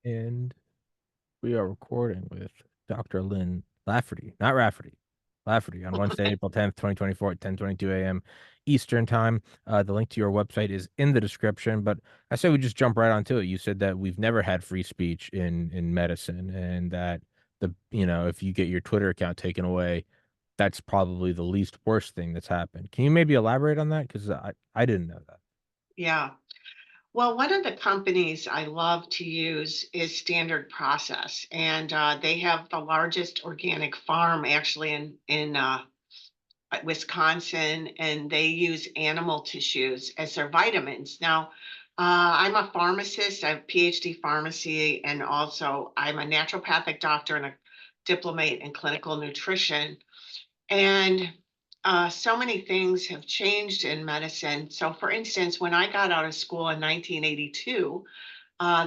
And we are recording with Dr. Lynn Lafferty, not Rafferty, Lafferty on Wednesday, April 10th, 2024 at 10:22 a.m. Eastern time. The link to your website is in the description, but I say we just jump right onto it. You said that we've never had free speech in medicine, and that if you get your Twitter account taken away, that's probably the least worst thing that's happened. Can you maybe elaborate on that? Because I didn't know that. Yeah. Well, one of the companies I love to use is Standard Process, and they have the largest organic farm actually in Wisconsin, and they use animal tissues as their vitamins. Now, I'm a pharmacist. I have PhD pharmacy, and also I'm a naturopathic doctor and a diplomate in clinical nutrition. And so many things have changed in medicine. So, for instance, when I got out of school in 1982,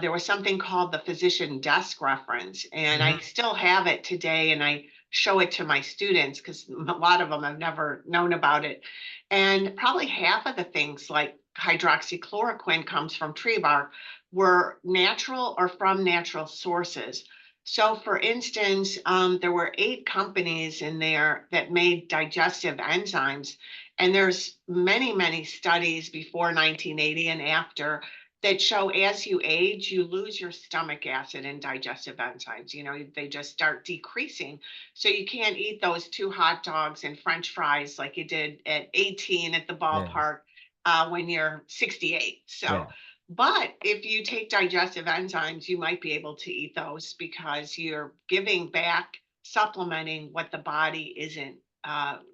there was something called the physician desk reference, and I Mhm. still have it today, and I show it to my students because a lot of them have never known about it. And probably half of the things like hydroxychloroquine comes from tree bark were natural or from natural sources. So, for instance, there were 8 companies in there that made digestive enzymes, and there's many, many studies before 1980 and after that show as you age, you lose your stomach acid and digestive enzymes. They just start decreasing. So you can't eat those 2 hot dogs and French fries like you did at 18 at the Yeah, ballpark when you're 68. yeah, But if you take digestive enzymes, you might be able to eat those because you're giving back, supplementing what the body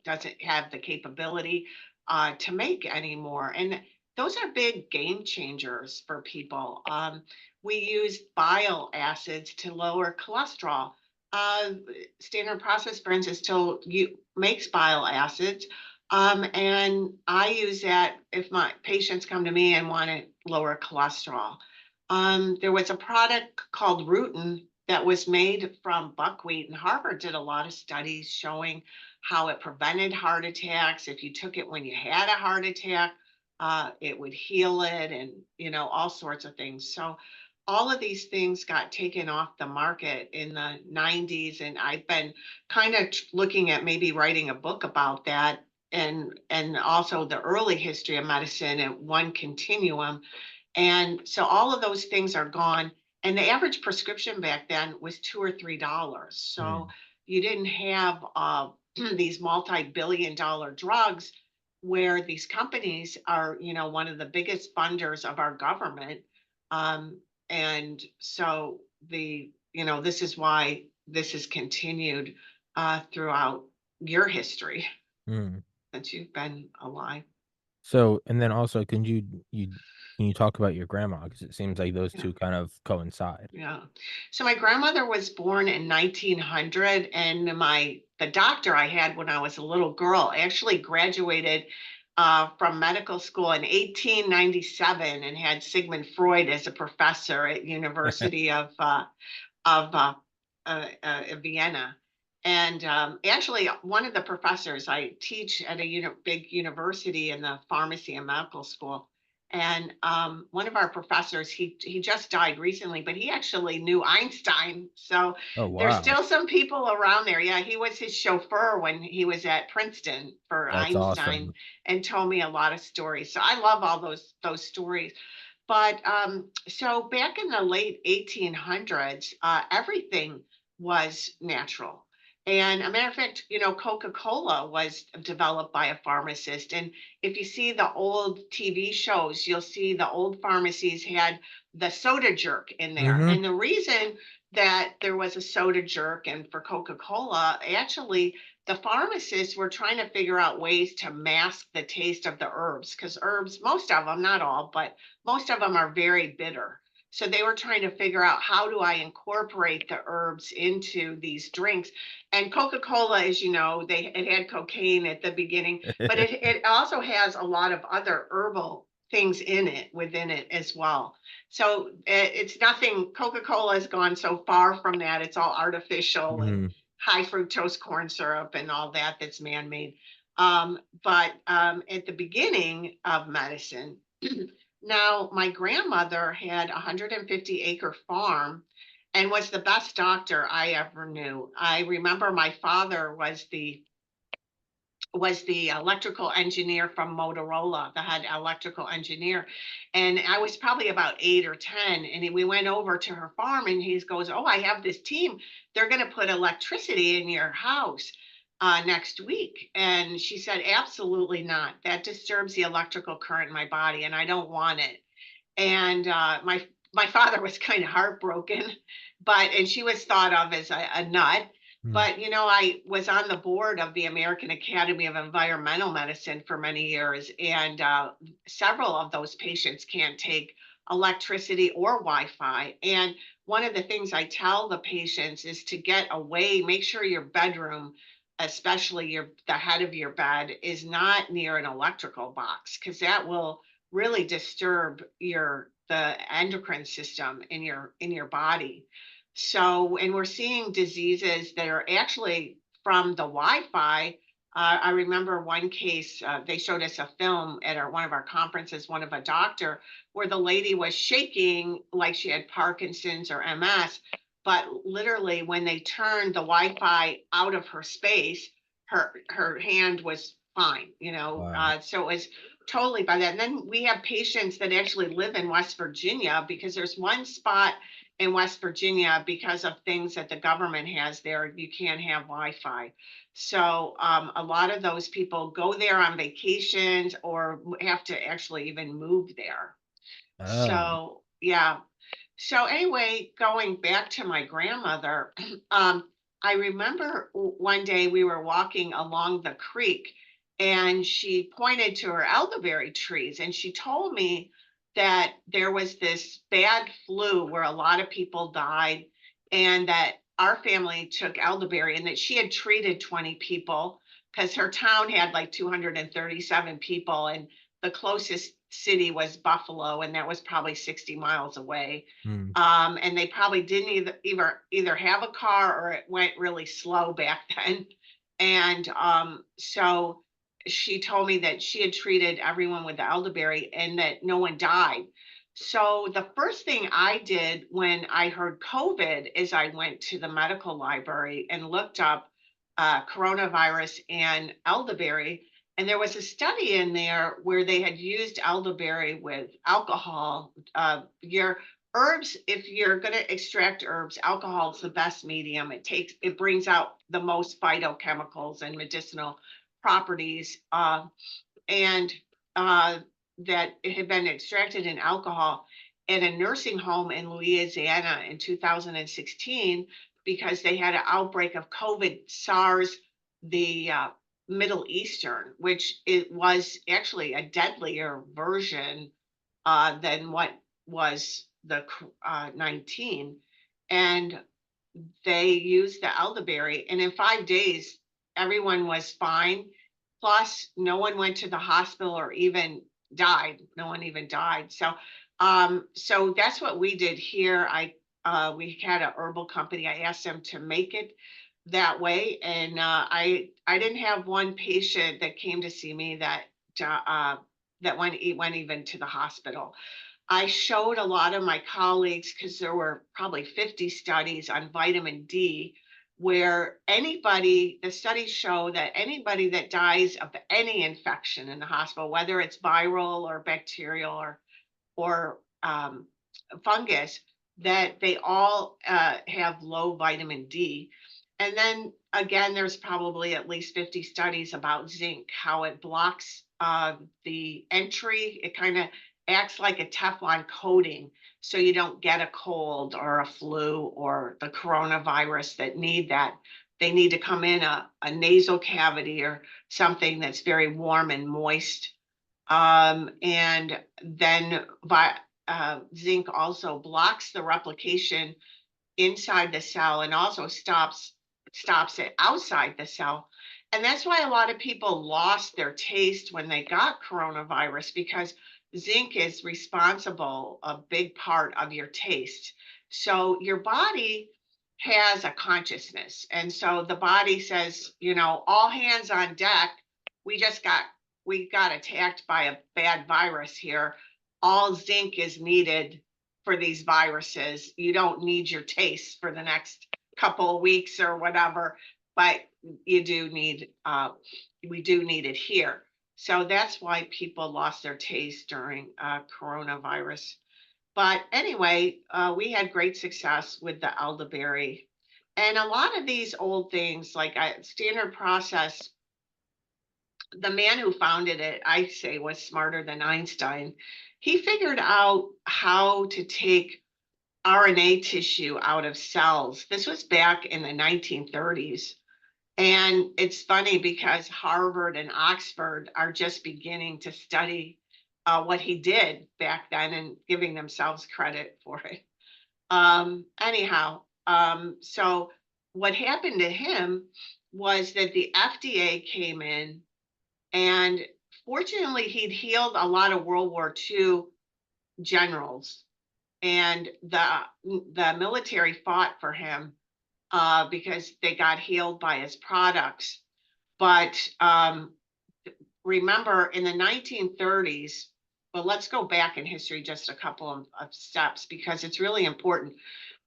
doesn't have the capability to make anymore. And those are big game changers for people. We use bile acids to lower cholesterol. Uh, Standard Process, for instance, still makes bile acids. And I use that if my patients come to me and want to lower cholesterol. There was a product called Rutin that was made from buckwheat, and Harvard did a lot of studies showing how it prevented heart attacks. If you took it when you had a heart attack, it would heal it, and all sorts of things. So all of these things got taken off the market in the 90s, and I've been kind of looking at maybe writing a book about that, and also the early history of medicine and one continuum. And so all of those things are gone. And the average prescription back then was $2 or $3. So mm, you didn't have these multi-billion-dollar drugs where these companies are, one of the biggest funders of our government. And so this is why this has continued throughout your history mm. since you've been alive. So, and then also, can you talk about your grandma? Because it seems like those Yeah. 2 kind of coincide. Yeah. So my grandmother was born in 1900, and the doctor I had when I was a little girl actually graduated from medical school in 1897 and had Sigmund Freud as a professor at University of Vienna. And actually, one of the professors, I teach at a big university in the pharmacy and medical school. And one of our professors, he just died recently, but he actually knew Einstein. So Oh, there's wow. still some people around there. Yeah, he was his chauffeur when he was at Princeton for That's Einstein awesome. and told me a lot of stories. So I love all those stories. But so back in the late 1800s, everything was natural. And a matter of fact, Coca-Cola was developed by a pharmacist. And if you see the old TV shows, you'll see the old pharmacies had the soda jerk in there. Mhm. And the reason that there was a soda jerk and for Coca-Cola, actually, the pharmacists were trying to figure out ways to mask the taste of the herbs because herbs, most of them, not all, but most of them are very bitter. So they were trying to figure out how do I incorporate the herbs into these drinks. And Coca-Cola, as you know, it had cocaine at the beginning, but it also has a lot of other herbal things within it as well. So it's nothing. Coca-Cola has gone so far from that. It's all artificial and Mhm. high fructose corn syrup and all that's man-made. But at the beginning of medicine, Now, my grandmother had a 150-acre farm and was the best doctor I ever knew. I remember my father was the electrical engineer from Motorola, the head electrical engineer. And I was probably about 8 or 10. And we went over to her farm and he goes, "Oh, I have this team. They're going to put electricity in your house next week." And she said, "Absolutely not. That disturbs the electrical current in my body and I don't want it." And my father was kind of heartbroken, and she was thought of as a nut. Mm. But I was on the board of the American Academy of Environmental Medicine for many years, and several of those patients can't take electricity or Wi-Fi. And one of the things I tell the patients is to get away, make sure your bedroom, especially the head of your bed, is not near an electrical box, because that will really disturb the endocrine system in your body. So, and we're seeing diseases that are actually from the Wi-Fi. I remember one case, they showed us a film at one of our conferences, one of a doctor, where the lady was shaking like she had Parkinson's or MS, but literally when they turned the Wi-Fi out of her space, her hand was fine, Wow. so it was totally by that. And then we have patients that actually live in West Virginia, because there's one spot in West Virginia, because of things that the government has there, you can't have Wi-Fi. So a lot of those people go there on vacations or have to actually even move there. Oh. So yeah. So anyway, going back to my grandmother, I remember one day we were walking along the creek and she pointed to her elderberry trees and she told me that there was this bad flu where a lot of people died, and that our family took elderberry and that she had treated 20 people, because her town had like 237 people and the closest city was Buffalo, and that was probably 60 miles away. Mm. And they probably didn't either have a car or it went really slow back then. And so she told me that she had treated everyone with the elderberry and that no one died. So the first thing I did when I heard COVID is I went to the medical library and looked up coronavirus and elderberry. And there was a study in there where they had used elderberry with alcohol. Your herbs, if you're going to extract herbs, alcohol is the best medium. It brings out the most phytochemicals and medicinal properties, and that it had been extracted in alcohol at a nursing home in Louisiana in 2016, because they had an outbreak of COVID, SARS, the Middle Eastern, which it was actually a deadlier version than what was the 19. And they used the elderberry, and in 5 days, everyone was fine. Plus, no one went to the hospital or even died. No one even died. So that's what we did here. We had a herbal company. I asked them to make it that way, and I didn't have one patient that came to see me that went even to the hospital. I showed a lot of my colleagues, because there were probably 50 studies on vitamin D, where the studies show that anybody that dies of any infection in the hospital, whether it's viral or bacterial or fungus, that they all have low vitamin D. And then again, there's probably at least 50 studies about zinc, how it blocks the entry. It kind of acts like a Teflon coating, so you don't get a cold or a flu or the coronavirus that need that. They need to come in a nasal cavity or something that's very warm and moist. And then zinc also blocks the replication inside the cell and also stops it outside the cell. And that's why a lot of people lost their taste when they got coronavirus, because zinc is responsible a big part of your taste. So your body has a consciousness. And so the body says, all hands on deck. We just got we got attacked by a bad virus here. all zinc is needed for these viruses. You don't need your taste for the next couple of weeks or whatever, but you do need, we do need it here. So that's why people lost their taste during coronavirus. But anyway, we had great success with the elderberry. And a lot of these old things, like standard process, the man who founded it, I say, was smarter than Einstein. He figured out how to take RNA tissue out of cells. This was back in the 1930s. And it's funny because Harvard and Oxford are just beginning to study what he did back then and giving themselves credit for it. So what happened to him was that the FDA came in, and fortunately, he'd healed a lot of World War II generals, and the military fought for him because they got healed by his products. But remember, in the 1930s, well, let's go back in history just a couple of steps because it's really important.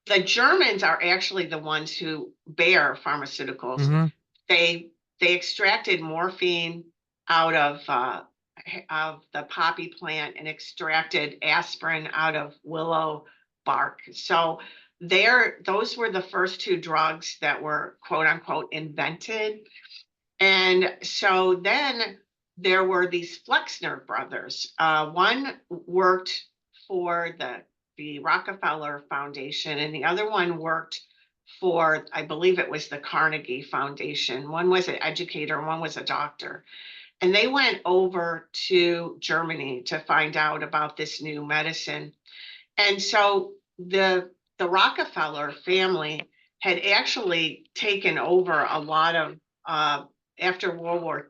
The Germans are actually the ones who bear pharmaceuticals. Mm-hmm. They extracted morphine out of the poppy plant and extracted aspirin out of willow bark. So those were the first two drugs that were quote unquote invented. And so then there were these Flexner brothers. One worked for the Rockefeller Foundation, and the other one worked for, I believe it was the Carnegie Foundation. One was an educator, and one was a doctor. And they went over to Germany to find out about this new medicine. And so the Rockefeller family had actually taken over a lot of after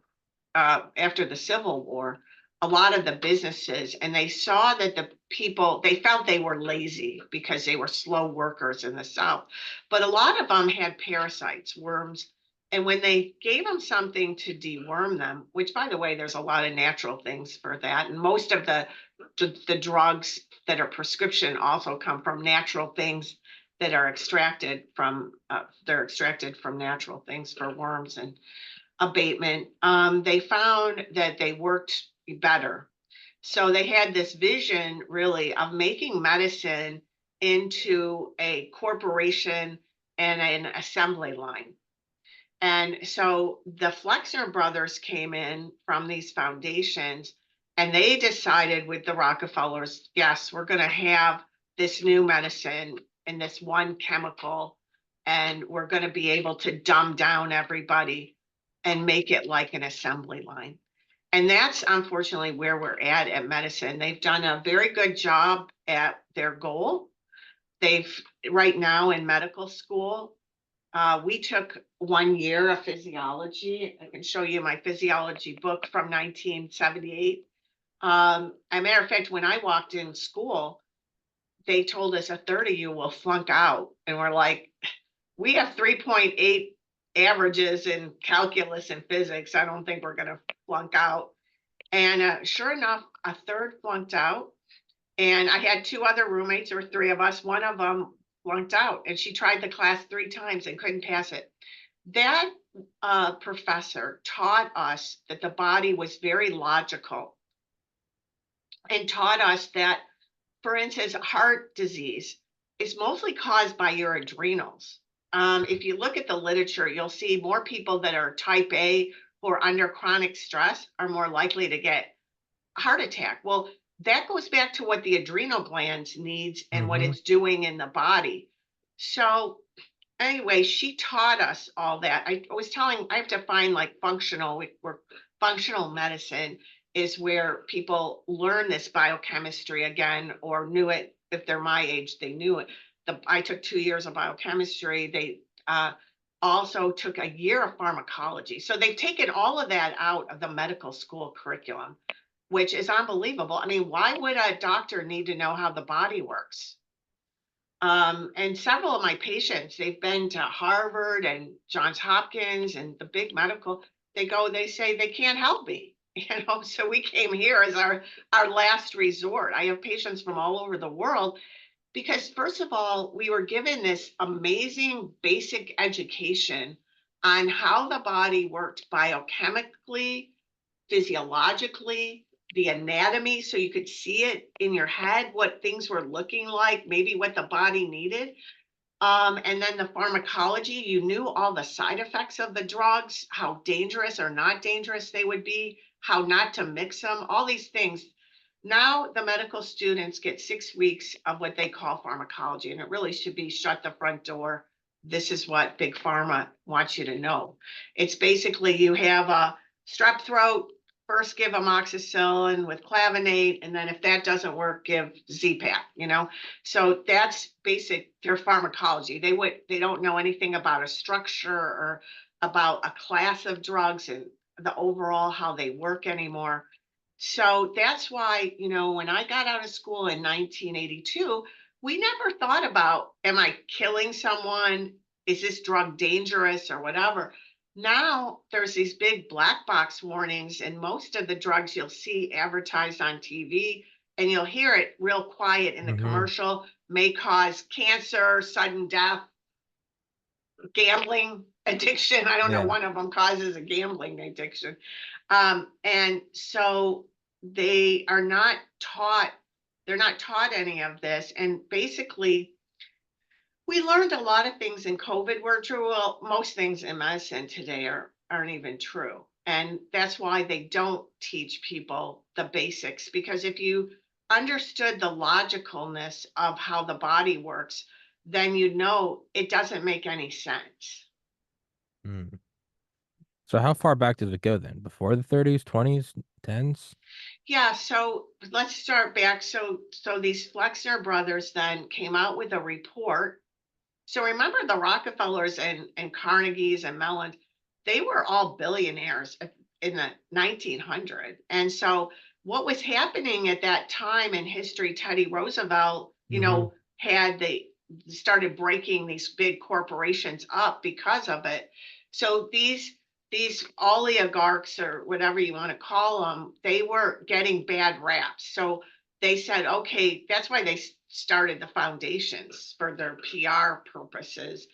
after the Civil War, a lot of the businesses, and they saw that the people, they felt they were lazy because they were slow workers in the South. But a lot of them had parasites, worms. And when they gave them something to deworm them, which by the way, there's a lot of natural things for that. And most of the drugs that are prescription also come from natural things that are extracted from, they're extracted from natural things for worms and abatement. They found that they worked better. So they had this vision really of making medicine into a corporation and an assembly line. And so the Flexner brothers came in from these foundations, and they decided with the Rockefellers, yes, we're going to have this new medicine and this one chemical, and we're going to be able to dumb down everybody and make it like an assembly line. And that's unfortunately where we're at medicine. They've done a very good job at their goal. They've, right now in medical school, we took 1 year of physiology. I can show you my physiology book from 1978. As a matter of fact, when I walked in school, they told us a third of you will flunk out. And we're like, we have 3.8 averages in calculus and physics. I don't think we're going to flunk out. And sure enough, a third flunked out. And I had two other roommates, there were three of us. One of them flunked out, and she tried the class 3 times and couldn't pass it. That professor taught us that the body was very logical and taught us that, for instance, heart disease is mostly caused by your adrenals. If you look at the literature, you'll see more people that are type A or under chronic stress are more likely to get heart attack. Well, that goes back to what the adrenal glands needs and what it's doing in the body. So anyway, she taught us all that. I was telling, I have to find like functional medicine is where people learn this biochemistry again, or knew it. If they're my age, they knew it. I took 2 years of biochemistry. They also took a year of pharmacology. So they've taken all of that out of the medical school curriculum, which is unbelievable. I mean, why would a doctor need to know how the body works? And several of my patients, they've been to Harvard and Johns Hopkins and the big medical, they say they can't help me. So we came here as our last resort. I have patients from all over the world because first of all, we were given this amazing basic education on how the body worked biochemically, physiologically, the anatomy, so you could see it in your head, what things were looking like, maybe what the body needed. And then the pharmacology, you knew all the side effects of the drugs, how dangerous or not dangerous they would be, how not to mix them, all these things. Now the medical students get 6 weeks of what they call pharmacology, and it really should be shut the front door. This is what Big Pharma wants you to know. It's basically you have a strep throat, first give amoxicillin with clavonate, and then if that doesn't work, give Z-Pak. So that's basic their pharmacology. They don't know anything about a structure or about a class of drugs and the overall how they work anymore. So that's why, when I got out of school in 1982, we never thought about, am I killing someone? Is this drug dangerous or whatever? Now there's these big black box warnings, and most of the drugs you'll see advertised on TV, and you'll hear it real quiet in the Mm-hmm. commercial, may cause cancer, sudden death, gambling addiction. I don't know, Yeah. one of them causes a gambling addiction. And so they're not taught any of this. And basically, we learned a lot of things in COVID were true. Well, most things in medicine today aren't even true. And that's why they don't teach people the basics, because if you understood the logicalness of how the body works, then you know it doesn't make any sense. Mm. So how far back does it go then? Before the 30s, 20s, 10s? Yeah, so let's start back. So these Flexner brothers then came out with a report. So remember the Rockefellers and Carnegies and Mellons, they were all billionaires in the 1900. And so what was happening at that time in history, Teddy Roosevelt, Mm-hmm. had they started breaking these big corporations up because of it. So these oligarchs or whatever you want to call them, they were getting bad raps. So they said, okay, that's why they started the foundations for their PR purposes.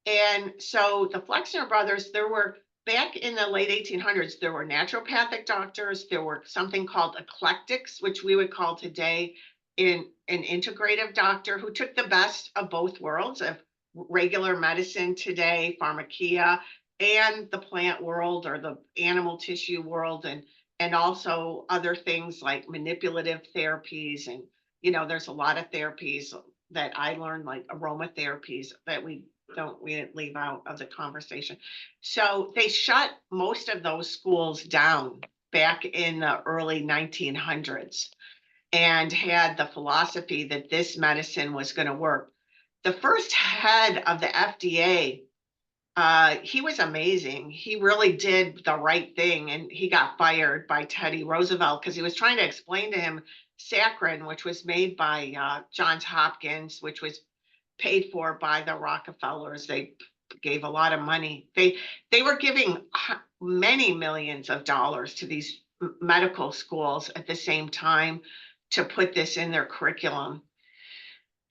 And so the Flexner brothers, there were back in the late 1800s, there were naturopathic doctors, there were something called eclectics, which we would call today in an integrative doctor who took the best of both worlds of regular medicine today, pharmacia, and the plant world or the animal tissue world, and also other things like manipulative therapies. And there's a lot of therapies that I learned, like aromatherapies, that we didn't leave out of the conversation. So they shut most of those schools down back in the early 1900s and had the philosophy that this medicine was going to work. The first head of the FDA, he was amazing. He really did the right thing, and he got fired by Teddy Roosevelt because he was trying to explain to him saccharin, which was made by Johns Hopkins, which was paid for by the Rockefellers. They gave a lot of money. They were giving many millions of dollars to these medical schools at the same time to put this in their curriculum.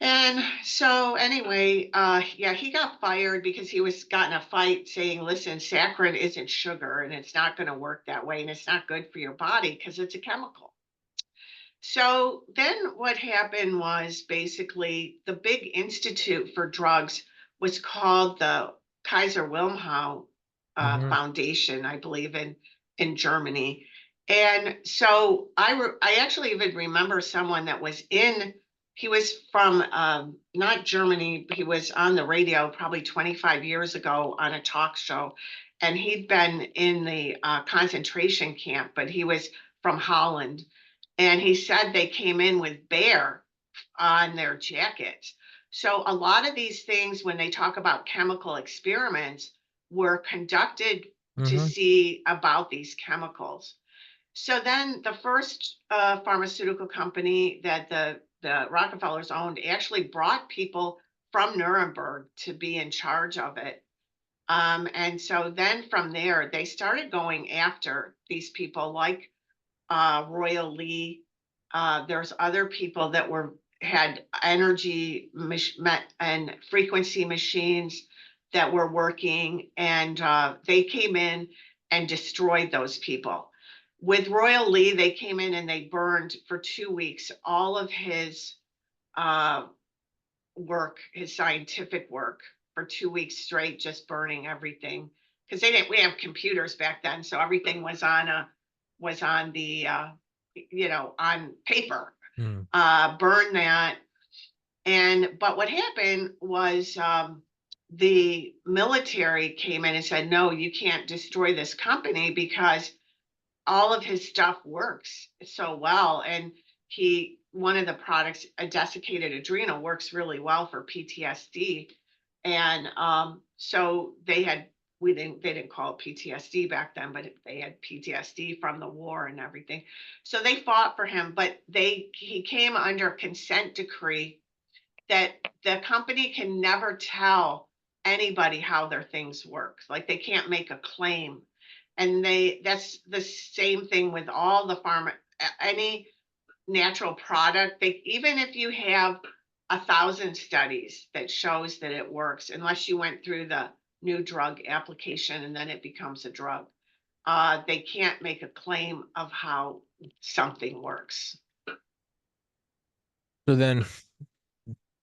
And so anyway, yeah, he got fired because he was got in a fight saying, listen, saccharin isn't sugar and it's not going to work that way and it's not good for your body because it's a chemical. So then what happened was basically the big institute for drugs was called the Kaiser Wilhelm Mm-hmm. Foundation, I believe, in Germany. And so I actually even remember someone that was he was from not Germany, he was on the radio probably 25 years ago on a talk show. And he'd been in the concentration camp, but he was from Holland, and he said they came in with bear on their jackets. So a lot of these things, when they talk about chemical experiments, were conducted to Mm-hmm. see about these chemicals. So then the first pharmaceutical company that the Rockefellers owned actually brought people from Nuremberg to be in charge of it. And so then from there, they started going after these people like Royal Lee. There's other people that had energy and frequency machines that were working, and they came in and destroyed those people. With Royal Lee, they came in and they burned for 2 weeks all of his uh, work, his scientific work, for 2 weeks straight, just burning everything. Because we didn't have computers back then, so everything was on the on paper. Mm. Burn that. But what happened was the military came in and said, no, you can't destroy this company because all of his stuff works so well. And one of the products, a desiccated adrenal, works really well for PTSD. And so they didn't call it PTSD back then, but they had PTSD from the war and everything. So they fought for him, but he came under consent decree that the company can never tell anybody how their things work. Like they can't make a claim. And that's the same thing with all the any natural product. Even if you have 1,000 studies that shows that it works, unless you went through the new drug application and then it becomes a drug, they can't make a claim of how something works. So then,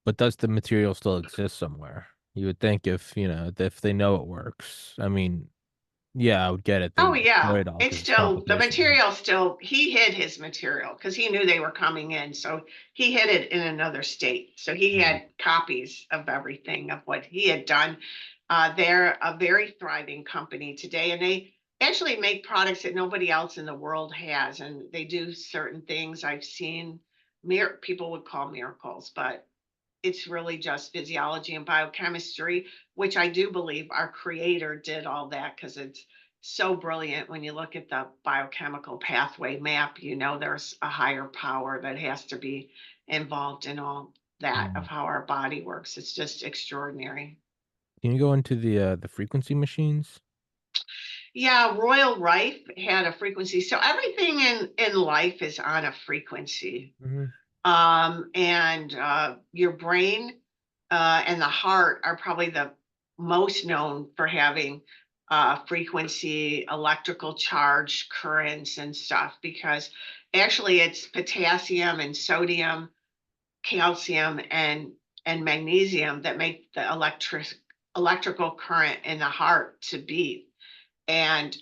but does the material still exist somewhere? You would think if they know it works. I mean, yeah, I would get it. They Oh would destroy yeah, it all it's because it's still the competition. material. Still, he hid his material because he knew they were coming in, so he hid it in another state. So he Mm. had copies of everything of what he had done. They're a very thriving company today, and they actually make products that nobody else in the world has, and they do certain things I've seen. People would call miracles, but it's really just physiology and biochemistry, which I do believe our creator did all that, because it's so brilliant. When you look at the biochemical pathway map, there's a higher power that has to be involved in all that of Mm. how our body works. It's just extraordinary. Can you go into the frequency machines? Yeah, Royal Rife had a frequency. So everything in life is on a frequency. Hmm. And your brain and the heart are probably the most known for having frequency, electrical charge, currents, and stuff, because actually it's potassium and sodium, calcium, and magnesium that make the electrical current in the heart to beat. And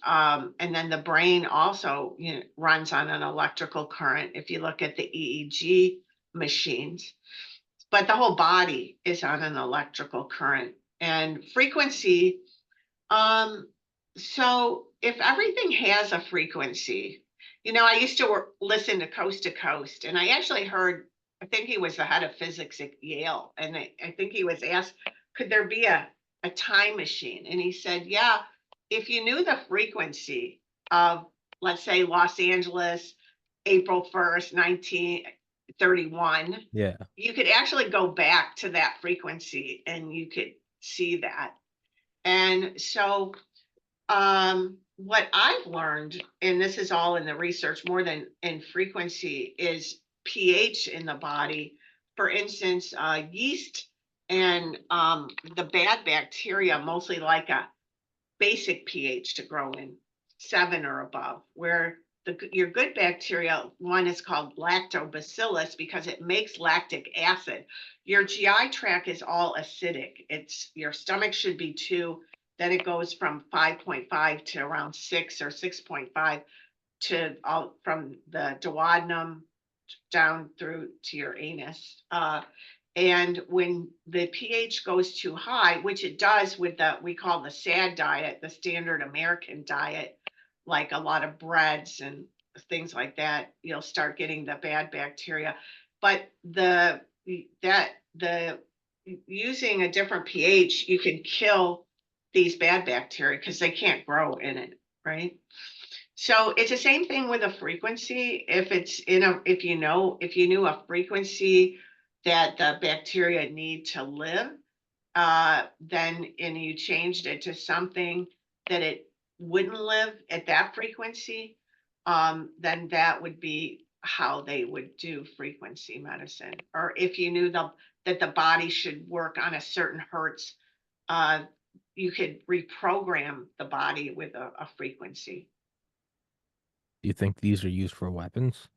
then the brain also runs on an electrical current if you look at the EEG machines. But the whole body is on an electrical current and frequency. um so if everything has a frequency, I used to listen to Coast, and I actually heard, I think he was the head of physics at Yale, and I think he was asked, could there be a time machine? And he said, yeah, if you knew the frequency of, let's say, Los Angeles, April 1st, 1931, Yeah. you could actually go back to that frequency and you could see that. And so what I've learned, and this is all in the research more than in frequency, is pH in the body. For instance, yeast and the bad bacteria mostly like a basic pH to grow in, 7 or above, where your good bacteria, one is called lactobacillus because it makes lactic acid. Your GI tract is all acidic. Your stomach should be 2, then it goes from 5.5 to around 6 or 6.5 to from the duodenum down through to your anus. And when the pH goes too high, which it does with we call the SAD diet, the standard American diet, like a lot of breads and things like that, you'll start getting the bad bacteria. But the using a different pH, you can kill these bad bacteria because they can't grow in it, right? So it's the same thing with a frequency. If you knew a frequency that the bacteria need to live, then and you changed it to something that it wouldn't live at that frequency, then that would be how they would do frequency medicine. Or if you knew that the body should work on a certain hertz, uh, you could reprogram the body with a frequency. Do you think these are used for weapons?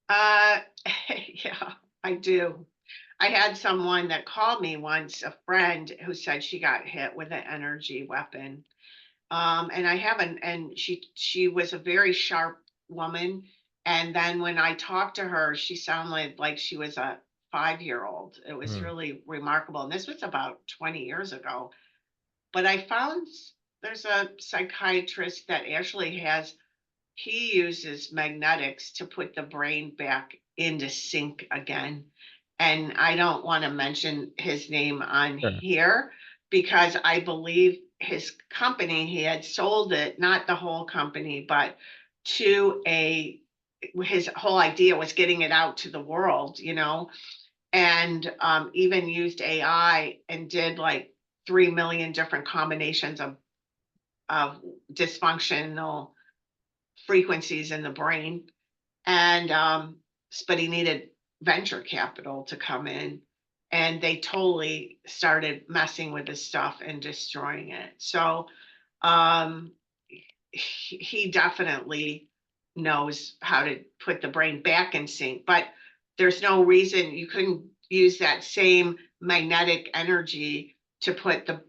Uh, yeah, I do. I had someone that called me once, a friend who said she got hit with an energy weapon. And I haven't, and she was a very sharp woman. And then when I talked to her, she sounded like she was a 5-year old. It was Hmm. really remarkable. And this was about 20 years ago. But I found there's a psychiatrist that actually he uses magnetics to put the brain back into sync again. And I don't want to mention his name on Sure. here because I believe his company, he had sold it, not the whole company, but to his whole idea was getting it out to the world, and even used AI and did like 3 million different combinations of dysfunctional frequencies in the brain. And but he needed venture capital to come in, and they totally started messing with his stuff and destroying it. So um he definitely knows how to put the brain back in sync, but there's no reason you couldn't use that same magnetic energy to put the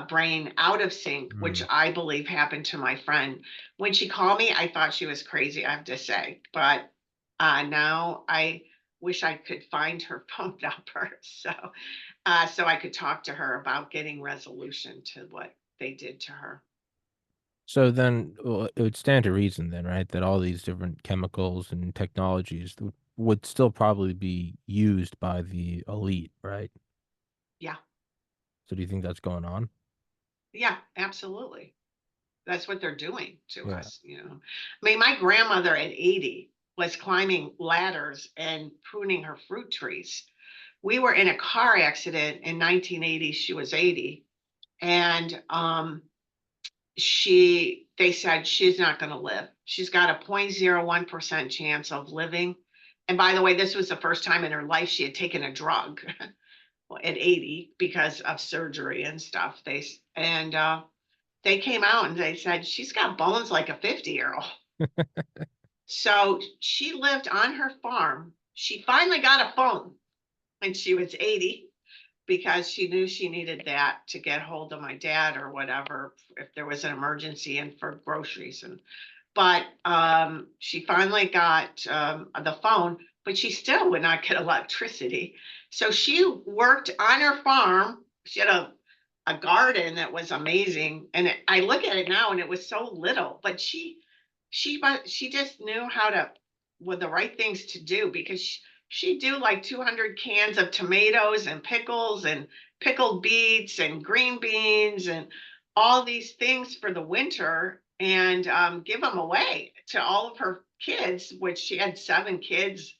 brain out of sync, which Hmm. I believe happened to my friend. When she called me, I thought she was crazy, I have to say. But now I wish I could find her phone number so I could talk to her about getting resolution to what they did to her. So then, well, it would stand to reason then, right, that all these different chemicals and technologies would still probably be used by the elite, right? Yeah, So do you think that's going on? yeah, absolutely. That's what they're doing to Yeah. us. I mean, my grandmother at 80 was climbing ladders and pruning her fruit trees. We were in a car accident in 1980. She was 80. And they said she's not going to live. She's got a 0.01% chance of living. And by the way, this was the first time in her life she had taken a drug at 80 because of surgery and stuff. They came out and they said she's got bones like a 50-year-old. So she lived on her farm. She finally got a phone when she was 80 because she knew she needed that to get hold of my dad or whatever if there was an emergency and for groceries. But she finally got the phone, but she still would not get electricity. So she worked on her farm. She had a garden that was amazing, and I look at it now, and it was so little, but she just knew how to with the right things to do because she'd do like 200 cans of tomatoes and pickles and pickled beets and green beans and all these things for the winter and give them away to all of her kids, which she had 7 kids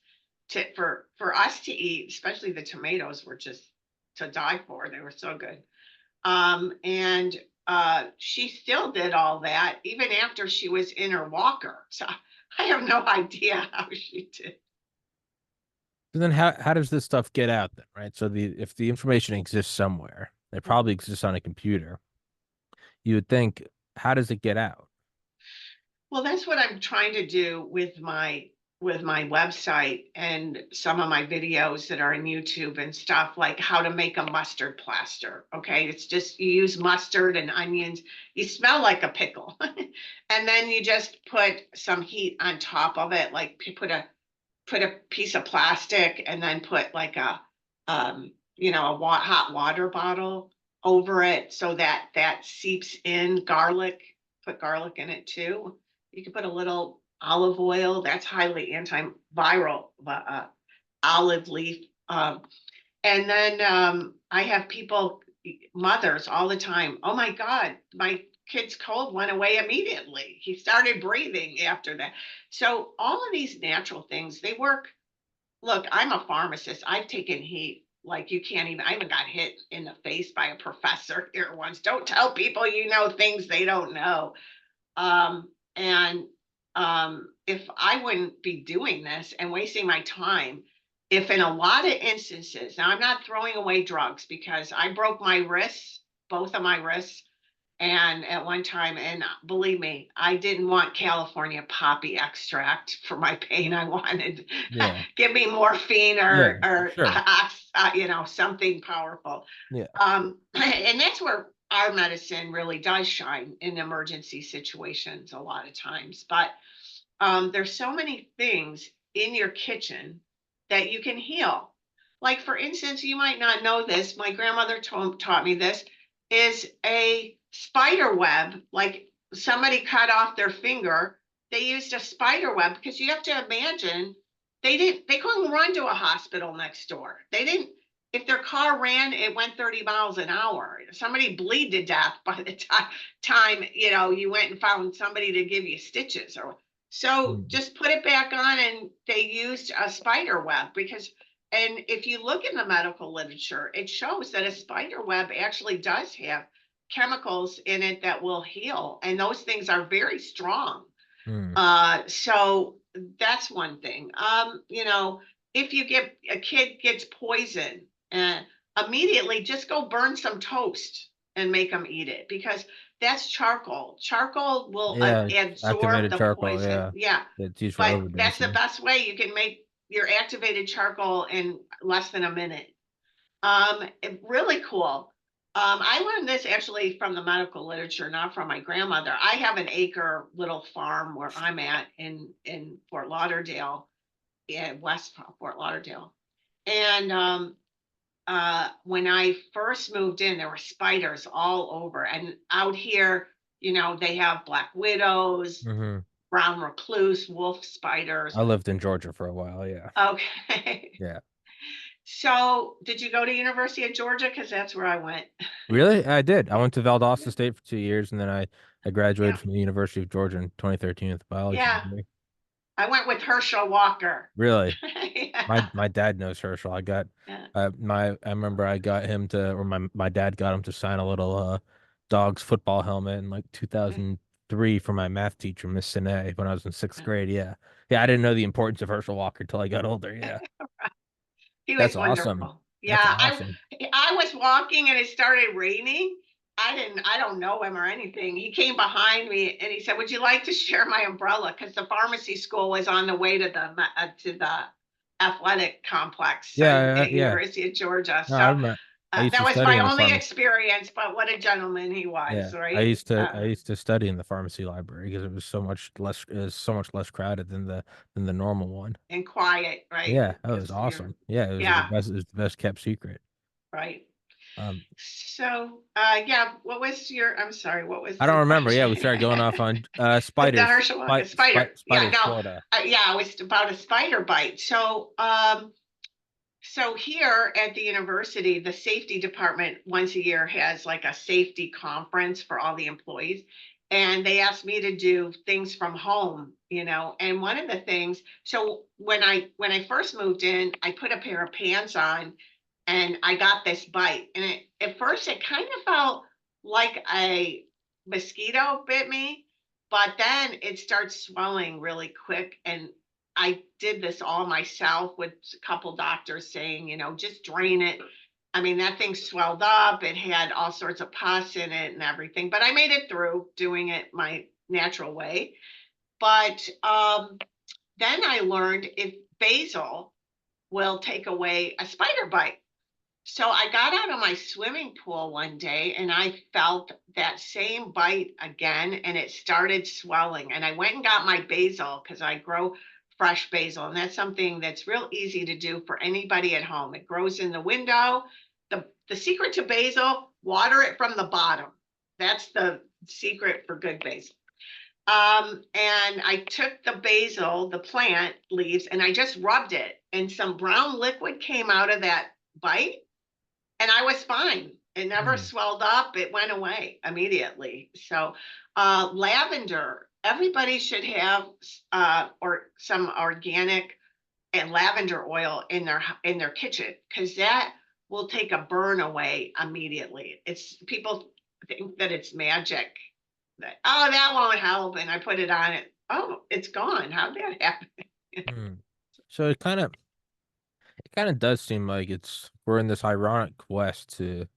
for us to eat. Especially the tomatoes were just to die for. They were so good. And she still did all that even after she was in her walker. So I have no idea how she did. So then how does this stuff get out then, right? So if the information exists somewhere, it probably exists on a computer. You would think, how does it get out? Well, that's what I'm trying to do with my website and some of my videos that are in YouTube and stuff, like how to make a mustard plaster. Okay, it's just you use mustard and onions. You smell like a pickle, and then you just put some heat on top of it, like put a piece of plastic and then put like a hot water bottle over it so that that seeps in garlic. Put garlic in it too. You can put a little olive oil. That's highly antiviral. Olive leaf. And then I have people, mothers, all the time. Oh my God, my kid's cold went away immediately. He started breathing after that. So all of these natural things, they work. Look, I'm a pharmacist. I've taken heat like you can't even. I even got hit in the face by a professor here once. Don't tell people you know things they don't know. And if I wouldn't be doing this and wasting my time, if in a lot of instances, now I'm not throwing away drugs because I broke my wrists, both of my wrists, and at one time, and believe me, I didn't want California poppy extract for my pain. I wanted Yeah. give me morphine Yeah. or Sure. something powerful. Yeah. And that's where our medicine really does shine in emergency situations a lot of times. But there's so many things in your kitchen that you can heal. Like, for instance, you might not know this. My grandmother taught me this is a spider web. Like somebody cut off their finger, they used a spider web because you have to imagine they couldn't run to a hospital next door. They didn't, if their car ran, it went 30 miles an hour. Somebody bleed to death by the time you went and found somebody to give you stitches. Or so Mm. just put it back on, and they used a spider web because, and if you look in the medical literature, it shows that a spider web actually does have chemicals in it that will heal, and those things are very strong. Mm. So that's one thing. If you get a kid gets poison, uh, immediately just go burn some toast and make them eat it because that's charcoal. Charcoal will Yeah. absorb Activated the charcoal. poison. Yeah. Yeah, It's used for but that's the overdosing. best way you can make your activated charcoal in less than a minute. Really cool. I learned this actually from the medical literature, not from my grandmother. I have an acre little farm where I'm at in Fort Lauderdale, in West Fort Lauderdale. And when I first moved in, there were spiders all over. And out here, they have black widows, Hmm. brown recluse, wolf spiders. I lived in Georgia for a while. Yeah. Okay. Yeah. So, did you go to University of Georgia? Because that's where I went. Really? I did. I went to Valdosta State for 2 years, and then I Yeah. graduated from the University of Georgia in 2013 with a biology Yeah. degree. I went with Herschel Walker. Really? My Yeah. my dad knows Herschel. Yeah. I remember I got him to, or my dad got him to sign a little dog's football helmet in like 2003 for my math teacher, Miss Sine, when I was in sixth grade. Yeah. Yeah, I didn't know the importance of Herschel Walker till I got older. Yeah. He That's was awesome. wonderful. That's Yeah, awesome. I was walking and it started raining. I don't know him or anything. He came behind me and he said, "Would you like to share my umbrella?" Because the pharmacy school was on the way to the athletic complex Yeah, at yeah. University of Georgia. No, So I used that to was study my in the only pharmacy. experience, but what a gentleman he was, Yeah, right? I used to study in the pharmacy library because it was so much less crowded than the normal one. And quiet, right? Yeah, that was Because you're, awesome. Yeah, yeah, it was the best kept secret. right. Um, So, yeah, I'm sorry, what was I the don't remember. Yeah, we question? started going off on The spiders, Herschel Walker spider. Yeah, spiders, no, Florida. yeah, it was about a spider bite. So here at the university, the safety department once a year has like a safety conference for all the employees. And they asked me to do things from home, and one of the things, so when I first moved in, I put a pair of pants on and I got this bite. And at first it kind of felt like a mosquito bit me, but then it starts swelling really quick. And I did this all myself with a couple doctors saying, just drain it. I mean, that thing swelled up. It had all sorts of pus in it and everything, but I made it through doing it my natural way. But then I learned if basil will take away a spider bite. So I got out of my swimming pool one day and I felt that same bite again and it started swelling. And I went and got my basil because I grow fresh basil. And that's something that's real easy to do for anybody at home. It grows in the window. The secret to basil, water it from the bottom. That's the secret for good basil. And I took the basil, the plant leaves, and I just rubbed it, and some brown liquid came out of that bite and I was fine. It never Hmm. swelled up. It went away immediately. So, lavender, everybody should have or some organic and lavender oil in their kitchen because that will take a burn away immediately. It's people think that it's magic. That, oh, that won't help, and I put it on it. oh, it's gone. How'd that happen? Hmm. So it kind of does seem like we're in this ironic quest to,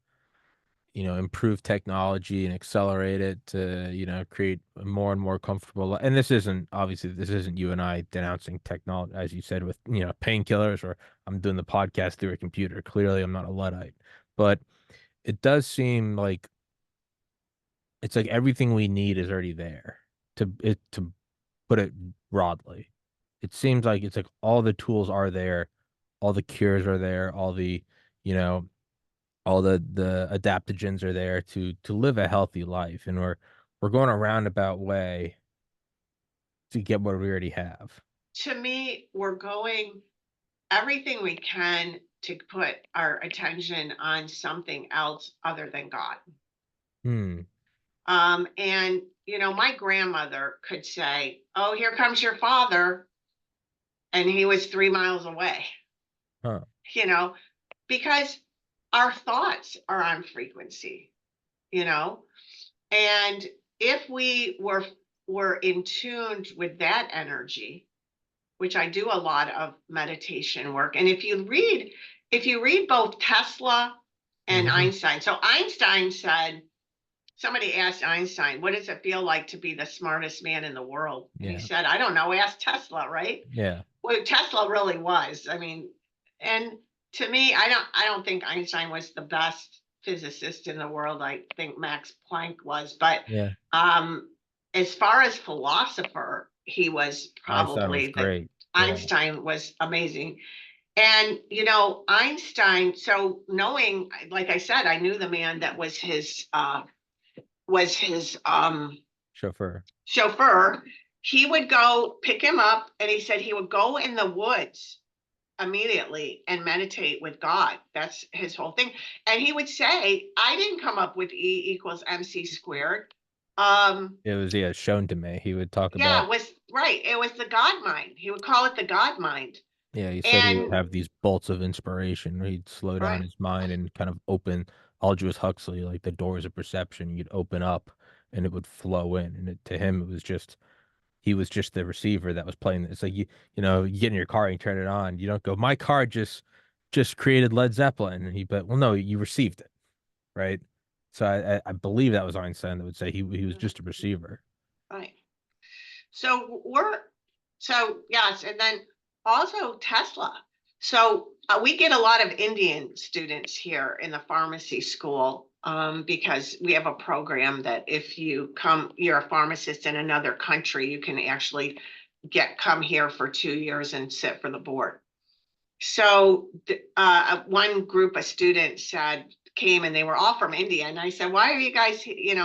improve technology and accelerate it to, create a more and more comfortable and this isn't you and I denouncing technology, as you said, with, painkillers, or I'm doing the podcast through a computer. Clearly, I'm not a Luddite, but it does seem like it's like everything we need is already there to put it broadly. It seems like it's like all the tools are there, all the cures are there, you know, all the adaptogens are there to live a healthy life, and we're going a roundabout way to get what we already have. To me, we're going everything we can to put our attention on something else other than God. Hmm. And my grandmother could say, "Oh, here comes your father," and he was 3 miles away. Huh. You know, because our thoughts are on frequency. You know, and if we were in tune with that energy, which I do a lot of meditation work. And if you read both Tesla and Mhm. Einstein. So Einstein said, somebody asked Einstein, what does it feel like to be the smartest man in the world? And he Yeah. said, I don't know, ask Tesla, right? Yeah. Well, Tesla really was. I mean, and to me, I don't think Einstein was the best physicist in the world. I think Max Planck was, but Yeah. um, as far as philosopher, he was Einstein was probably the great. Yeah. Einstein was amazing. And Einstein, so knowing, like I said, I knew the man that was his Chauffeur. chauffeur. He would go pick him up, and he said he would go in the woods immediately and meditate with God. That's his whole thing. And he would say, I didn't come up with E equals MC squared. It was, yeah, shown to me. He would talk Yeah, about, it was right. It was the God mind. He would call it the God mind. yeah, he said he would And have these bolts of inspiration where he'd slow down right, his mind and kind of open Aldous Huxley, like the doors of perception. You'd open up and it would flow in. And to him, he was just the receiver that was playing. It's like you get in your car and you turn it on. You don't go, my car just created Led Zeppelin. And but well, no, you received it, right? So I believe that was Einstein that would say he was just a receiver. right. So yes, and then also Tesla. So we get a lot of Indian students here in the pharmacy school, because we have a program that if you're a pharmacist in another country, you can actually come here for 2 years and sit for the board. So one group of students came, and they were all from India, and I said, "Why are you guys, in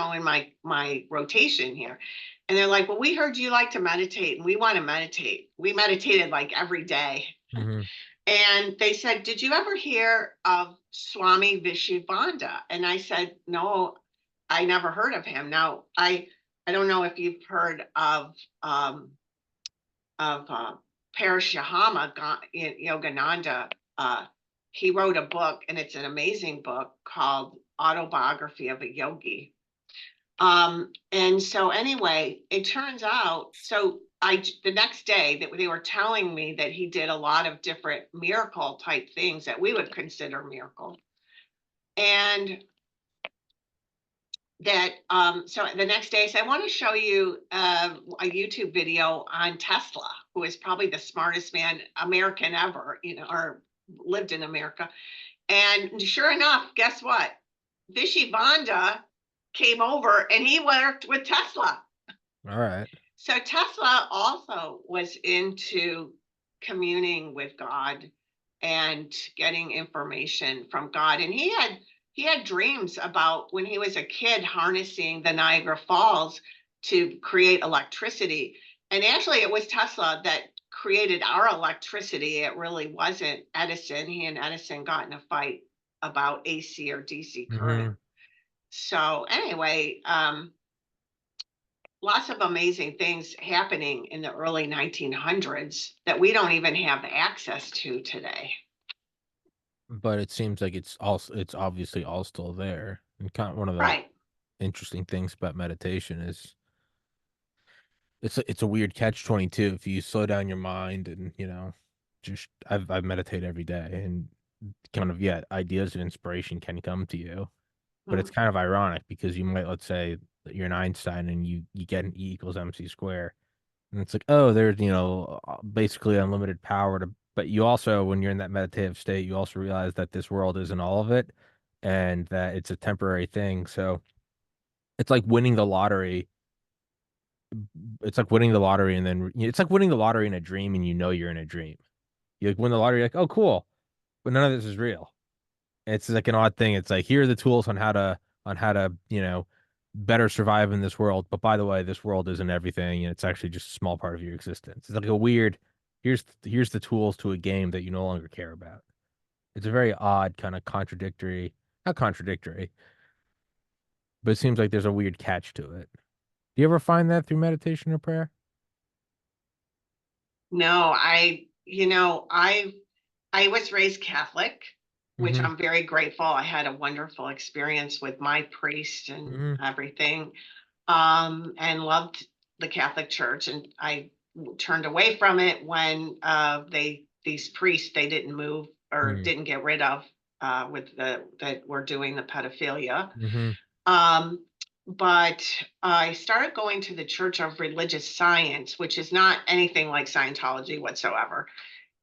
my rotation here?" And they're like, "Well, we heard you like to meditate, and we want to meditate." We meditated like every day, Hmm. and they said, "Did you ever hear of Swami Vishivananda?" And I said, "No, I never heard of him." Now, I don't know if you've heard um, of Parashahama Yogananda. He wrote a book, and it's an amazing book called Autobiography of a Yogi. And so anyway, it turns out, so the next day that they were telling me that he did a lot of different miracle type things that we would consider miracle. And that so the next day I said, I want to show you a YouTube video on Tesla, who is probably the smartest man American ever, or lived in America. And sure enough, guess what? Vishy Vanda came over, and he worked with Tesla. All right. So Tesla also was into communing with God and getting information from God. And he had dreams about when he was a kid harnessing the Niagara Falls to create electricity. And actually it was Tesla that created our electricity. It really wasn't Edison. He and Edison got in a fight about AC or DC current. Hmm. So anyway, lots of amazing things happening in the early 1900s that we don't even have access to today. But it seems like it's obviously all still there. And kind of one of the Right. interesting things about meditation is it's a weird catch 22 if you slow down your mind and just I've meditated every day and kind of yeah ideas and inspiration can come to you, but it's Mm. kind of ironic because you might let's say that you're an Einstein and you get an E equals MC square and it's like oh there's basically unlimited power to but you also when you're in that meditative state you also realize that this world isn't all of it and that it's a temporary thing so it's like winning the lottery. It's like winning the lottery and then it's like winning the lottery in a dream and you're in a dream. You like win the lottery, you're like, oh cool, but none of this is real. It's like an odd thing. It's like here are the tools on how to better survive in this world. But by the way, this world isn't everything, and it's actually just a small part of your existence. It's like a weird here's the tools to a game that you no longer care about. It's a very odd kind of contradictory, not contradictory, but it seems like there's a weird catch to it. Do you ever find that through meditation or prayer? No, I was raised Catholic, which Mm-hmm. I'm very grateful. I had a wonderful experience with my priest and Mm-hmm. everything, and loved the Catholic Church. And I turned away from it when these priests they didn't move or Mm-hmm. didn't get rid of with the that were doing the pedophilia. Mm-hmm. Um, but I started going to the Church of Religious Science, which is not anything like Scientology whatsoever.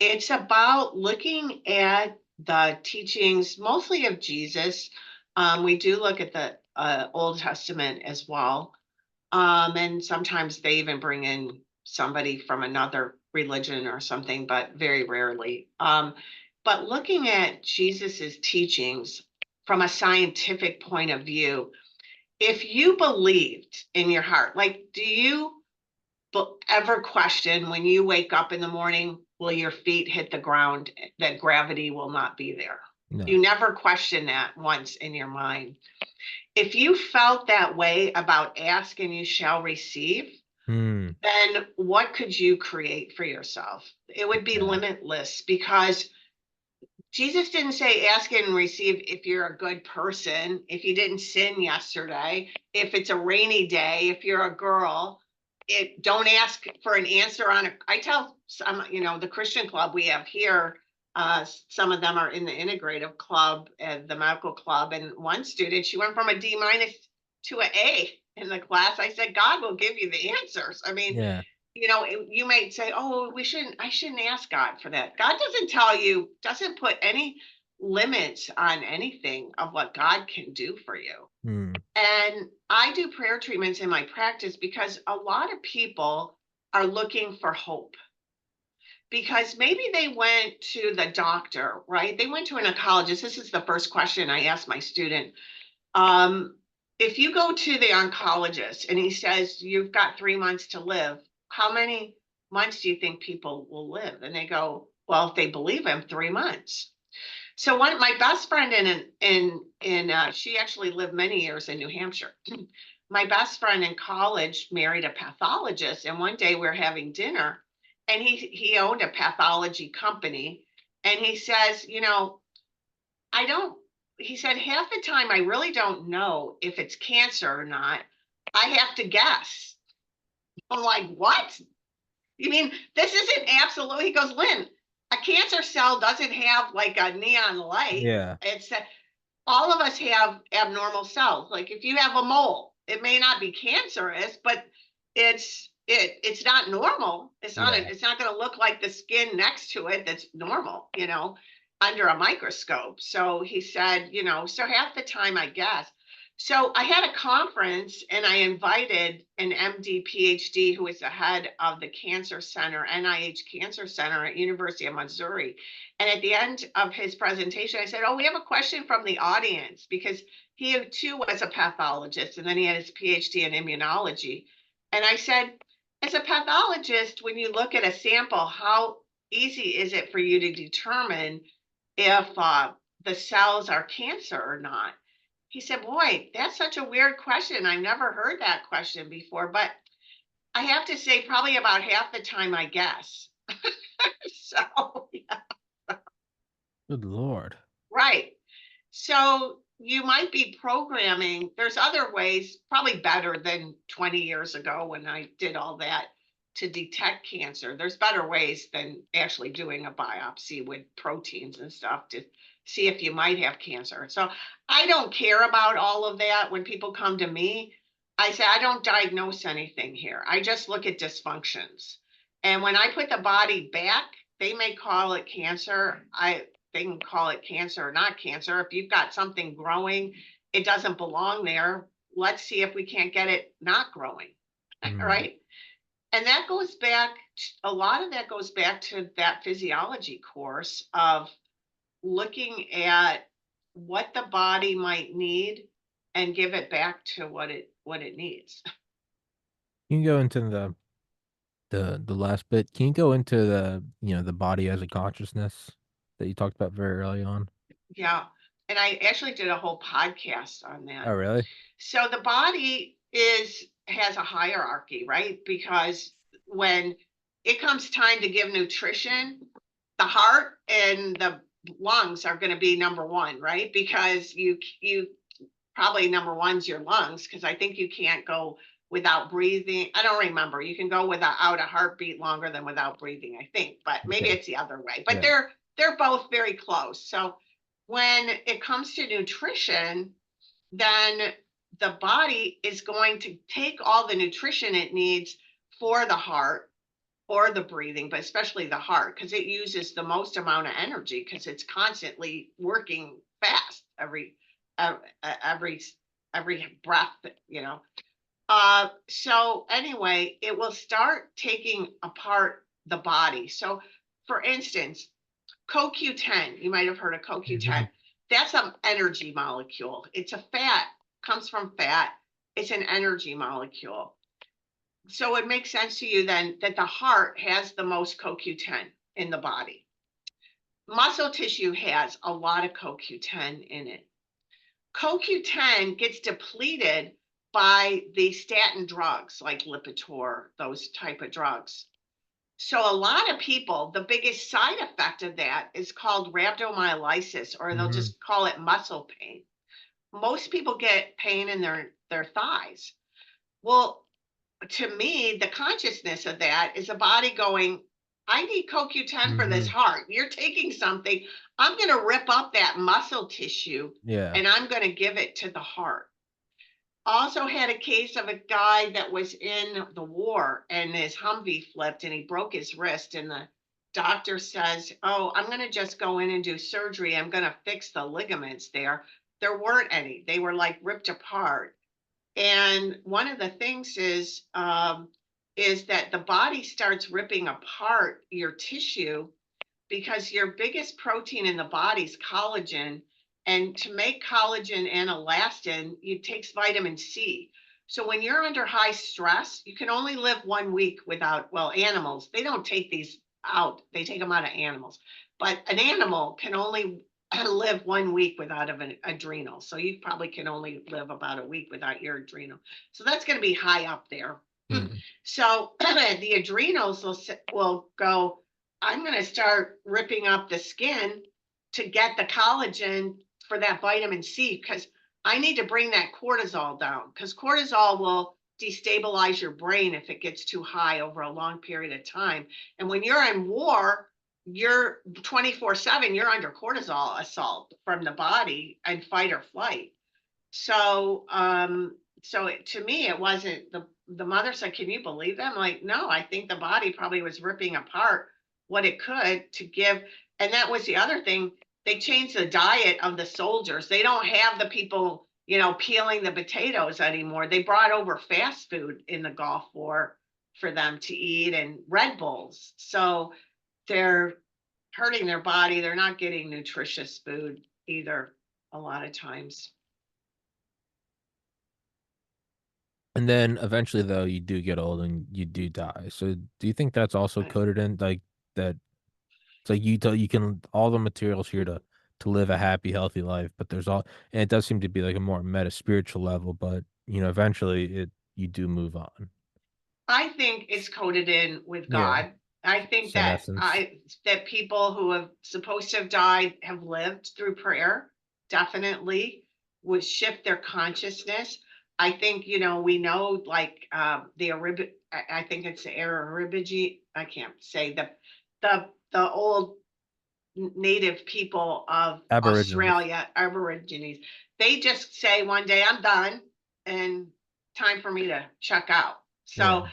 It's about looking at the teachings, mostly of Jesus. We do look at the Old Testament as well. And sometimes they even bring in somebody from another religion or something, but very rarely. But looking at Jesus's teachings from a scientific point of view, if you believed in your heart, like, do you ever question when you wake up in the morning, will your feet hit the ground, that gravity will not be there? No. You never question that once in your mind. If you felt that way about ask and you shall receive, Hmm. then what could you create for yourself? It would be Yeah. limitless because Jesus didn't say ask and receive if you're a good person, if you didn't sin yesterday, if it's a rainy day, if you're a girl. It don't ask for an answer on a. I tell some, the Christian club we have here, some of them are in the integrative club and the medical club. And one student, she went from a D minus to an A in the class. I said, God will give you the answers. I mean, Yeah. you might say, oh, I shouldn't ask God for that. God doesn't tell you, doesn't put any limits on anything of what God can do for you. Hmm. And I do prayer treatments in my practice because a lot of people are looking for hope because maybe they went to the doctor, right? They went to an oncologist. This is the first question I asked my student. Um, if you go to the oncologist and he says, you've got 3 months to live, how many months do you think people will live? And they go, well, if they believe him, 3 months. So one, my best friend she actually lived many years in New Hampshire. My best friend in college married a pathologist, and one day we're having dinner, and he owned a pathology company, and he says, I don't. He said half the time I really don't know if it's cancer or not. I have to guess. I'm like, what? You mean this isn't absolute? He goes, Lynn, a cancer cell doesn't have like a neon light. Yeah. It's all of us have abnormal cells. Like if you have a mole, it may not be cancerous, but it's not normal. Yeah. It's not going to look like the skin next to it that's normal, under a microscope. So he said, so half the time I guess. So I had a conference and I invited an MD PhD who is the head of the cancer center, NIH Cancer Center at University of Missouri. And at the end of his presentation, I said, oh, we have a question from the audience because he too was a pathologist and then he had his PhD in immunology. And I said, as a pathologist, when you look at a sample, how easy is it for you to determine if the cells are cancer or not? He said, boy, that's such a weird question. I've never heard that question before, but I have to say, probably about half the time, I guess. So, yeah. Good Lord. Right. So you might be programming. There's other ways, probably better than 20 years ago when I did all that to detect cancer. There's better ways than actually doing a biopsy with proteins and stuff to see if you might have cancer. So I don't care about all of that. When people come to me, I say, I don't diagnose anything here. I just look at dysfunctions. And when I put the body back, they may call it cancer. They can call it cancer or not cancer. If you've got something growing, it doesn't belong there. Let's see if we can't get it not growing. Mm. Right. And that goes back, a lot of that goes back to that physiology course of looking at what the body might need and give it back to what it needs. You can go into the last bit. Can you go into the body as a consciousness that you talked about very early on? Yeah. And I actually did a whole podcast on that. Oh, really? So the body has a hierarchy, right? Because when it comes time to give nutrition, the heart and the lungs are going to be number one, right? Because you probably number one's your lungs, because I think you can't go without breathing. I don't remember. You can go without a heartbeat longer than without breathing, I think, but maybe Okay. it's the other way. But Yeah. they're both very close. So when it comes to nutrition, then the body is going to take all the nutrition it needs for the heart or the breathing, but especially the heart, because it uses the most amount of energy because it's constantly working fast uh, every every breath. So anyway, it will start taking apart the body. So for instance, CoQ10, you might have heard of Mhm. CoQ10. That's an energy molecule. It's a fat, comes from fat. It's an energy molecule. So it makes sense to you then that the heart has the most CoQ10 in the body. Muscle tissue has a lot of CoQ10 in it. CoQ10 gets depleted by the statin drugs like Lipitor, those type of drugs. So a lot of people, the biggest side effect of that is called rhabdomyolysis, or they'll Mhm. just call it muscle pain. Most people get pain in their thighs. Well, to me, the consciousness of that is a body going, I need CoQ10 for this Mhm. heart. You're taking something, I'm going to rip up that muscle tissue Yeah. and I'm going to give it to the heart. Also had a case of a guy that was in the war and his Humvee flipped and he broke his wrist, and the doctor says, "Oh, I'm going to just go in and do surgery. I'm going to fix the ligaments there." There weren't any. They were like ripped apart. And one of the things is that the body starts ripping apart your tissue because your biggest protein in the body is collagen. And to make collagen and elastin, it takes vitamin C. So when you're under high stress, you can only live 1 week without, well, animals, they don't take these out, they take them out of animals. But an animal can only live 1 week without an adrenal. So you probably can only live about a week without your adrenal. So that's going to be high up there. Mm. So the adrenals will go, I'm going to start ripping up the skin to get the collagen for that vitamin C, because I need to bring that cortisol down, because cortisol will destabilize your brain if it gets too high over a long period of time. And when you're in war, you're 24/7, you're under cortisol assault from the body and fight or flight. To me, it wasn't the mother said, "Can you believe that?" I'm like, "No, I think the body probably was ripping apart what it could to give." And that was the other thing. They changed the diet of the soldiers. They don't have the people, peeling the potatoes anymore. They brought over fast food in the Gulf War for them to eat and Red Bulls. So they're hurting their body. They're not getting nutritious food either a lot of times. And then eventually, though, you do get old and you do die. So do you think that's also coded in like that? It's like you can all the materials here to live a happy, healthy life, but there's all and it does seem to be like a more meta spiritual level, but eventually you do move on. I think it's coded in with Yeah, God. I think just in that essence. people who have supposed to have died have lived through prayer, definitely would shift their consciousness. I think, we know like I think it's the Arabigi, I can't say the old native people of Aboriginals. Australia, Aborigines. They just say one day, I'm done and time for me to check out. Yeah. So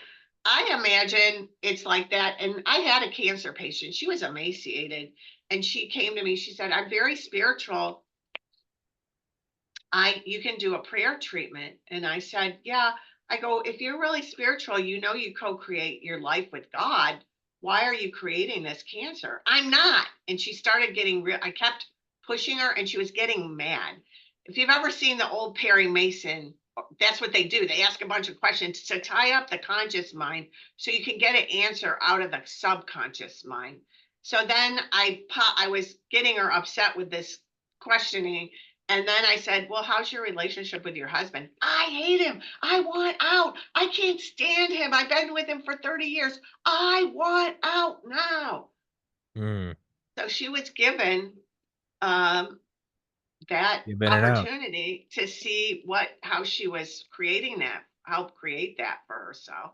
I imagine it's like that. And I had a cancer patient. She was emaciated and she came to me. She said, I'm very spiritual. You can do a prayer treatment. And I said, yeah. I go, if you're really spiritual, you co-create your life with God. Why are you creating this cancer? I'm not. And she started getting real. I kept pushing her and she was getting mad. If you've ever seen the old Perry Mason, that's what they do. They ask a bunch of questions to tie up the conscious mind so you can get an answer out of the subconscious mind. So then I was getting her upset with this questioning. And then I said, well, how's your relationship with your husband? I hate him. I want out. I can't stand him. I've been with him for 30 years. I want out now. Mm. So she was given um, that You've been it out. opportunity to see how she was creating that, help create that for herself.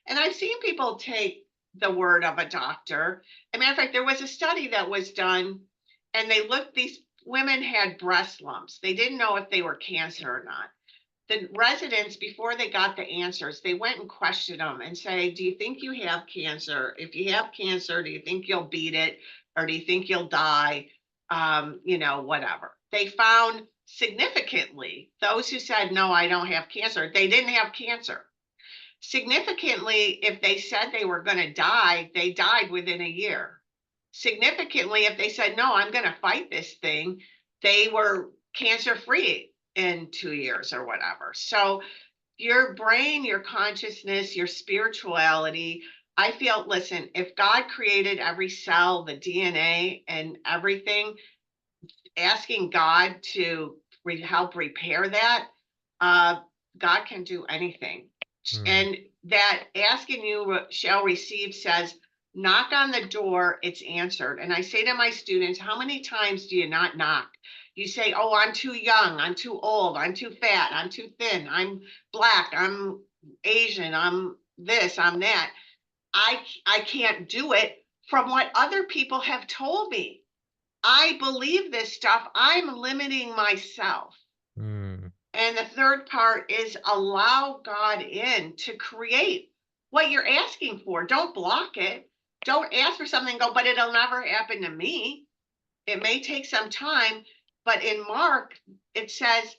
And I've seen people take the word of a doctor. As a matter of fact, there was a study that was done and these women had breast lumps. They didn't know if they were cancer or not. The residents, before they got the answers, they went and questioned them and say, do you think you have cancer? If you have cancer, do you think you'll beat it? Or do you think you'll die? Whatever. They found significantly those who said, no, I don't have cancer, they didn't have cancer. Significantly, if they said they were going to die, they died within a year. Significantly, if they said, no, I'm going to fight this thing, they were cancer free in 2 years or whatever. So your brain, your consciousness, your spirituality, I feel, listen, if God created every cell, the DNA and everything, asking God to help repair that, God can do anything. And that asking you shall receive says, knock on the door, it's answered. And I say to my students, how many times do you not knock? You say, oh, I'm too young, I'm too old, I'm too fat, I'm too thin, I'm Black, I'm Asian, I'm this, I'm that. I can't do it from what other people have told me. I believe this stuff. I'm limiting myself. And the third part is allow God in to create what you're asking for. Don't block it. Don't ask for something and go, but it'll never happen to me. It may take some time, but in Mark, it says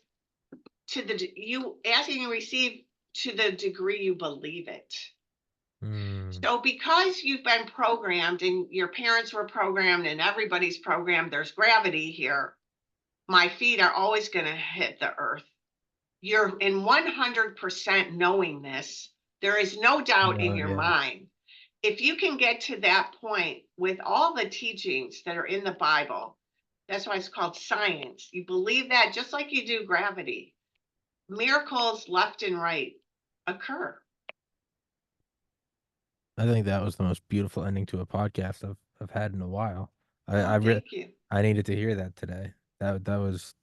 you asking and receive to the degree you believe it. So because you've been programmed and your parents were programmed and everybody's programmed, there's gravity here. My feet are always going to hit the earth. You're in 100% knowing this. There is no doubt in your mind. If you can get to that point with all the teachings that are in the Bible, that's why it's called science. You believe that just like you do gravity. Miracles left and right occur. I think that was the most beautiful ending to a podcast I've had in a while. Thank you. I needed to hear that today. That was,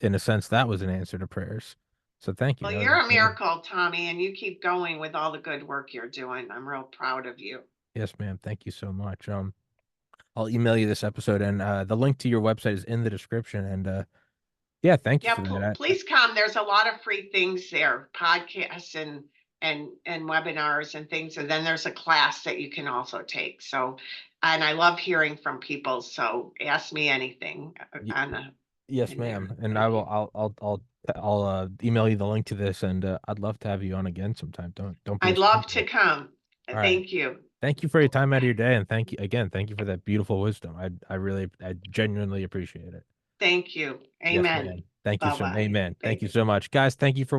in a sense, that was an answer to prayers. So thank you. Well, That was you're a incredible. miracle, Tommy, and you keep going with all the good work you're doing. I'm real proud of you. Yes, ma'am. Thank you so much. I'll email you this episode, and the link to your website is in the description. And yeah, thank you Yeah, for that. please come. There's a lot of free things there, podcasts and webinars and things. And then there's a class that you can also take. So, and I love hearing from people. So ask me anything on the. Yes, ma'am. And I will. I'll email you the link to this, and I'd love to have you on again sometime. Don't be. I'd love to come. All right. Thank you. Thank you for your time out of your day, and thank you again. Thank you for that beautiful wisdom. I genuinely appreciate it. Thank you. Yes, Amen. ma'am. Thank you so. Bye-bye. Amen. Thank you so much, guys. Thank you for watching.